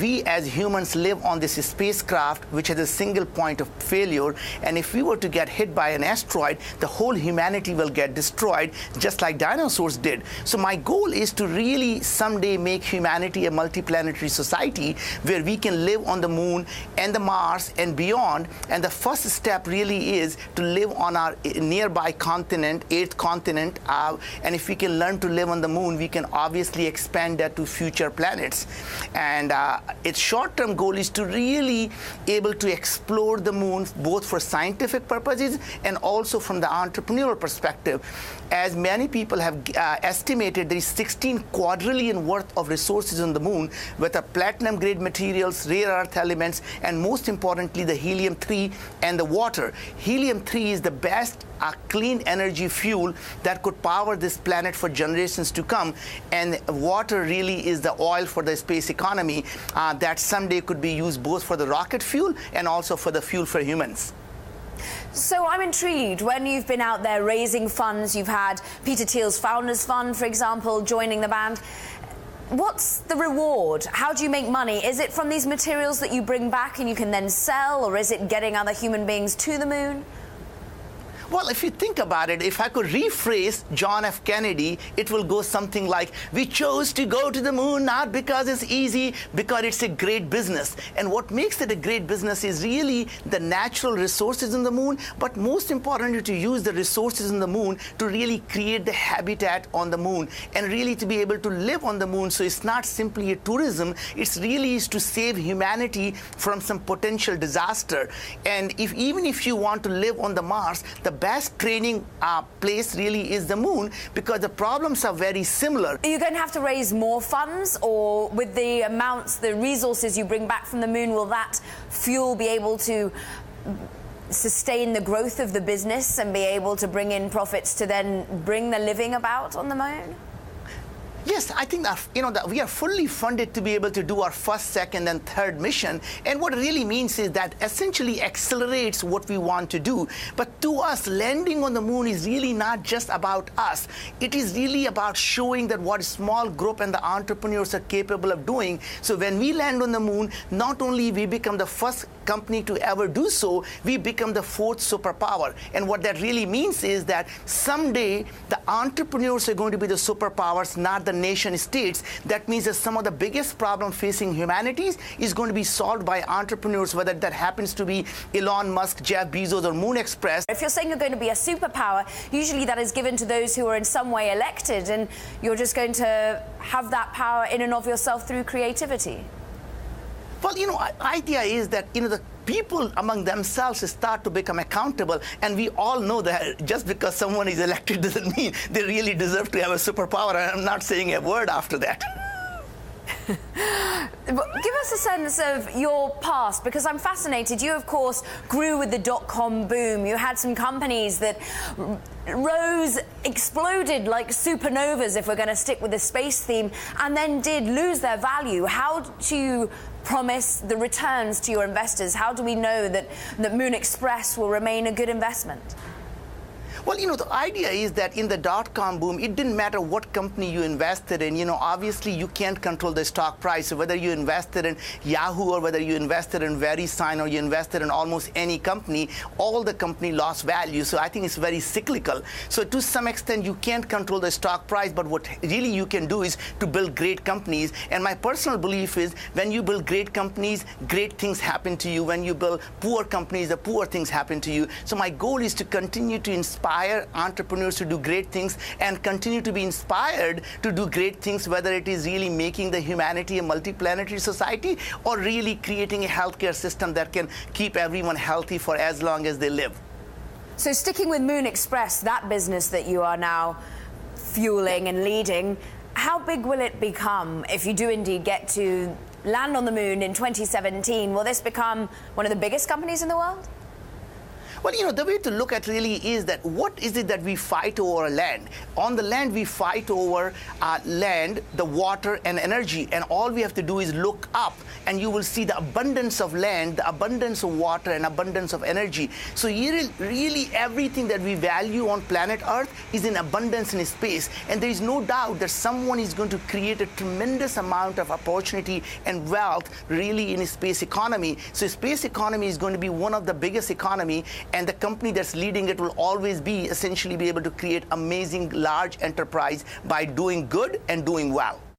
we as humans live on this spacecraft which has a single point of failure, and if we were to get hit by an asteroid, the whole humanity will get destroyed, just like dinosaurs did. So my goal is to really someday make humanity a multiplanetary society where we can live on the moon and the Mars and beyond. And the first step really is to live on our nearby continent, 8th continent, and if we can learn to live on the moon, we can obviously expand that to future planets. And its short-term goal is to really able to explore the moon both for scientific purposes and also from the entrepreneurial perspective. As many people have estimated, there is 16 quadrillion worth of resources on the moon with a platinum-grade materials, rare earth elements, and most importantly, the helium-3 and the water. Helium-3 is the best clean energy fuel that could power this planet for generations to come, and water really is the oil for the space economy that someday could be used both for the rocket fuel and also for the fuel for humans. So I'm intrigued, when you've been out there raising funds, you've had Peter Thiel's Founders Fund, for example, joining the band. What's the reward? How do you make money? Is it from these materials that you bring back and you can then sell, or is it getting other human beings to the moon? Well, if you think about it, if I could rephrase John F. Kennedy, it will go something like, we chose to go to the moon not because it's easy, because it's a great business. And what makes it a great business is really the natural resources on the moon, but most importantly, to use the resources on the moon to really create the habitat on the moon and really to be able to live on the moon. So it's not simply a tourism, it's really is to save humanity from some potential disaster. And even if you want to live on the Mars, the best training place really is the moon, because the problems are very similar. Are you going to have to raise more funds, or with the amounts, the resources you bring back from the moon, will that fuel be able to sustain the growth of the business and be able to bring in profits to then bring the living about on the moon? Yes, I think that, that we are fully funded to be able to do our first, second, and third mission. And what it really means is that essentially accelerates what we want to do. But to us, landing on the moon is really not just about us. It is really about showing that what a small group and the entrepreneurs are capable of doing. So when we land on the moon, not only we become the first company to ever do so, we become the 4th superpower. And what that really means is that someday the entrepreneurs are going to be the superpowers, not the nation states. That means that some of the biggest problem facing humanity is going to be solved by entrepreneurs, whether that happens to be Elon Musk, Jeff Bezos, or Moon Express. If you're saying you're going to be a superpower, usually that is given to those who are in some way elected, and you're just going to have that power in and of yourself through creativity. Well, idea is that, the people among themselves start to become accountable, and we all know that just because someone is elected doesn't mean they really deserve to have a superpower, and I'm not saying a word after that. Give us a sense of your past, because I'm fascinated. You, of course, grew with the dot-com boom. You had some companies that exploded like supernovas, if we're going to stick with the space theme, and then did lose their value. How do you promise the returns to your investors? How do we know that Moon Express will remain a good investment? Well, the idea is that in the dot-com boom, it didn't matter what company you invested in. Obviously, you can't control the stock price. So whether you invested in Yahoo or whether you invested in VeriSign or you invested in almost any company, all the company lost value. So I think it's very cyclical. So to some extent, you can't control the stock price, but what really you can do is to build great companies. And my personal belief is when you build great companies, great things happen to you. When you build poor companies, the poor things happen to you. So my goal is to continue to inspire entrepreneurs to do great things and continue to be inspired to do great things, whether it is really making the humanity a multiplanetary society or really creating a healthcare system that can keep everyone healthy for as long as they live. So sticking with Moon Express, that business that you are now fueling and leading, how big will it become if you do indeed get to land on the moon in 2017? Will this become one of the biggest companies in the world? Well, the way to look at really is that what is it that we fight over land? On the land, we fight over land, the water, and energy. And all we have to do is look up, and you will see the abundance of land, the abundance of water, and abundance of energy. So really everything that we value on planet Earth is in abundance in space. And there is no doubt that someone is going to create a tremendous amount of opportunity and wealth really in a space economy. So space economy is going to be one of the biggest economy, and the company that's leading it will always be essentially be able to create amazing large enterprise by doing good and doing well.